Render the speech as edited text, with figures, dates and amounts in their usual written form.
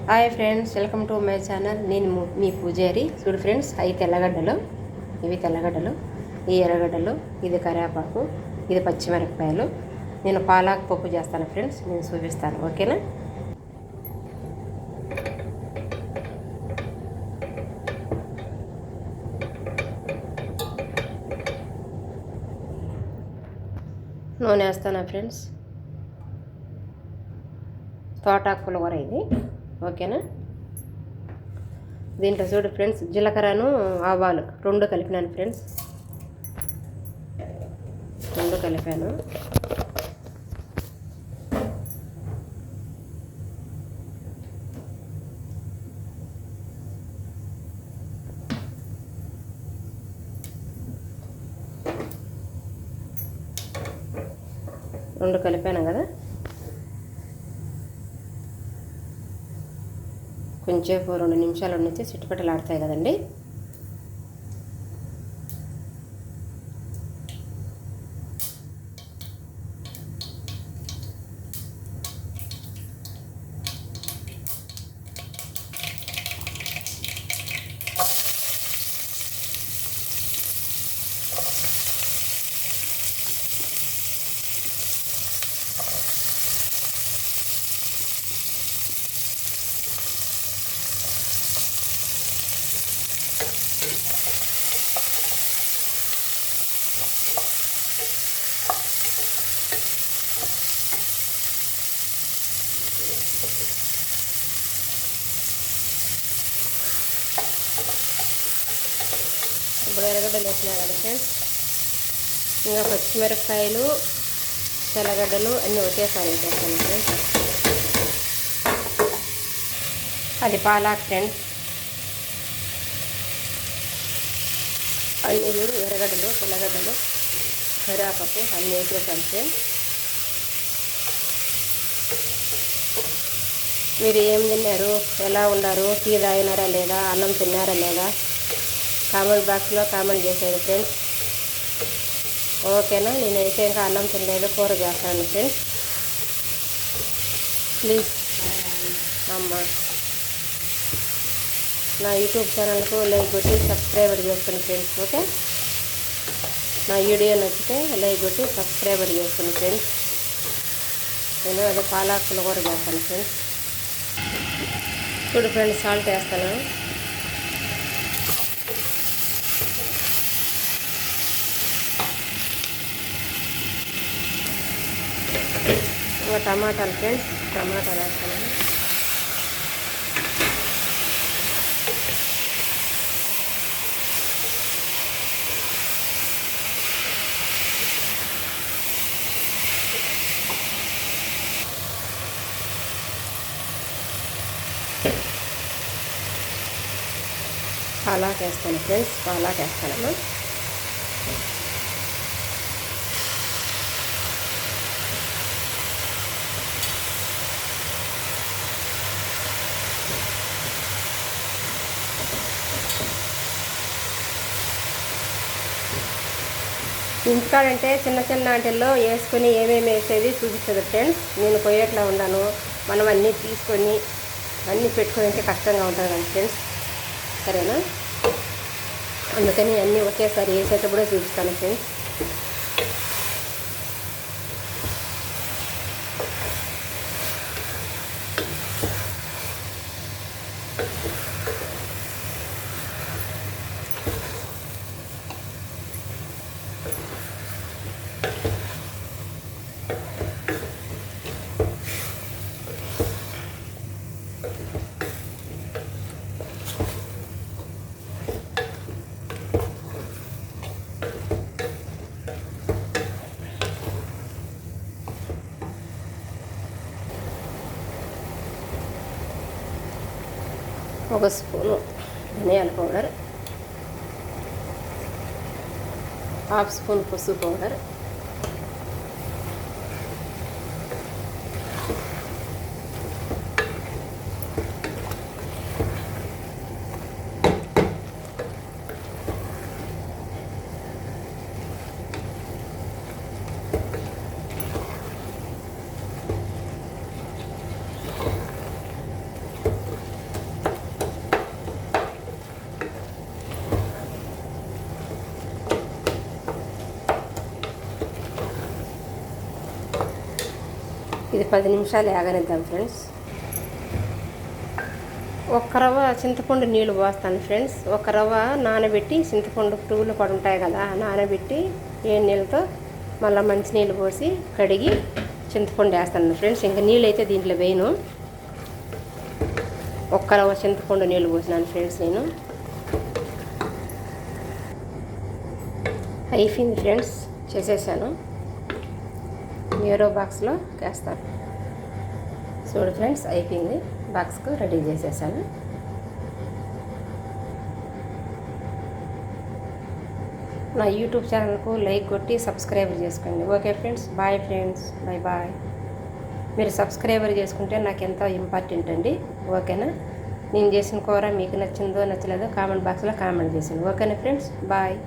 Hi friends, welcome to my channel. నేను మీ పూజారి. చూడు ఫ్రెండ్స్, అవి తెల్లగడ్డలు, ఇవి తెల్లగడ్డలు, ఈ ఎర్రగడ్డలు, ఇది కరివేపాకు, ఇది పచ్చిమిరపకాయలు. నేను పాలాకు పప్పు చేస్తాను ఫ్రెండ్స్, నేను చూపిస్తాను. ఓకేనా? నూనె వేస్తానా ఫ్రెండ్స్. తోటాకు పులిహోర ఇది. ఓకేనా? దీంట్లో చూడు ఫ్రెండ్స్, జీలకర్రను ఆవాలు రెండు కలిపినాను ఫ్రెండ్స్, రెండు కలిపాను. రెండు కలిపాను కదా, కొంచెంసేపు 2 నిమిషాలు నుంచి చిట్టుపట్టలాడతాయి కదండి. ఇప్పుడు ఎర్రగడ్డలు వేసినా కదా ఫ్రెండ్స్, ఇంకా పచ్చిమిరపకాయలు, తెల్లగడ్డలు అన్నీ ఒకేసారి వేసేస్తాను ఫ్రెండ్స్. అది పాలాక్ ఫ్రెండ్స్. అన్నీ చూడు, ఎర్రగడ్డలు, తెల్లగడ్డలు, కరివేపాకు అన్నీ వేసేసాను ఫ్రెండ్స్. మీరు ఏం తిన్నారు, ఎలా ఉన్నారు, టీ తాగినారా లేదా, అన్నం తిన్నారా లేదా, కామెంట్ బాక్స్లో కామెంట్ చేసేది ఫ్రెండ్స్. ఓకేనా? నేనైతే ఇంకా అన్నం తినలేదు, కూర చేస్తాను ఫ్రెండ్స్. ప్లీజ్ అమ్మ, నా యూట్యూబ్ ఛానల్కు లైక్ కొట్టి సబ్స్క్రైబర్ చేసుకోండి ఫ్రెండ్స్. ఓకే? నా వీడియో నచ్చితే లైక్ కొట్టి సబ్స్క్రైబర్ చేసుకోండి ఫ్రెండ్స్. నేను అదే పాలాకులు కూర చేస్తాను ఫ్రెండ్స్. చూడు ఫ్రెండ్స్, సాల్ట్ వేస్తాను. ఇంకా టమాటాలు ఫ్రెండ్స్, టమాటాలు వేస్తాను. పాలాకు వేస్తాను ఫ్రెండ్స్, పాలాకు వేస్తాను. ఇంటికాడంటే చిన్న చిన్న వాటిల్లో వేసుకొని ఏమేమి వేసేది చూపిస్తుంది ఫ్రెండ్స్. నేను పోయేట్లా ఉన్నాను, మనం అన్నీ తీసుకొని అన్నీ పెట్టుకొని కష్టంగా ఉంటుంది కదా ఫ్రెండ్స్. సరేనా? అందుకని అన్నీ ఒకేసారి వేసేటప్పుడే చూపిస్తాను ఫ్రెండ్స్. ఒక స్పూను ధనియాల పౌడర్, హాఫ్ స్పూన్ పసుపు పౌడర్, ఇది 10 నిమిషాలు ఆగనిద్దాం ఫ్రెండ్స్. ఒక్క రవ్వ చింతపండు నీళ్ళు పోస్తాను ఫ్రెండ్స్. ఒక రవ్వ నానబెట్టి, చింతపండు పురుగులు కూడా ఉంటాయి కదా, నానబెట్టి ఏ నీళ్ళతో మళ్ళీ మంచి నీళ్ళు పోసి కడిగి చింతపండు వేస్తాను ఫ్రెండ్స్. ఇంకా నీళ్ళు అయితే దీంట్లో వేయను. ఒక్క రవ్వ చింతపండు నీళ్ళు పోసినాను ఫ్రెండ్స్. నేను అయిపోయింది ఫ్రెండ్స్, చేసేసాను. ఏరో బాక్స్లో వేస్తాను. చూడు ఫ్రెండ్స్, అయిపోయింది. బాక్స్కు రెడీ చేసేసాను. నా యూట్యూబ్ ఛానల్కు లైక్ కొట్టి సబ్స్క్రైబర్ చేసుకోండి. Okay friends, bye friends, bye. మీరు సబ్స్క్రైబర్ చేసుకుంటే నాకు ఎంతో ఇంపార్టెంట్ అండి. ఓకేనా? నేను చేసిన కూర మీకు నచ్చిందో నచ్చలేదో కామెంట్ బాక్స్లో కామెంట్ చేసాను. ఓకేనా ఫ్రెండ్స్, బాయ్.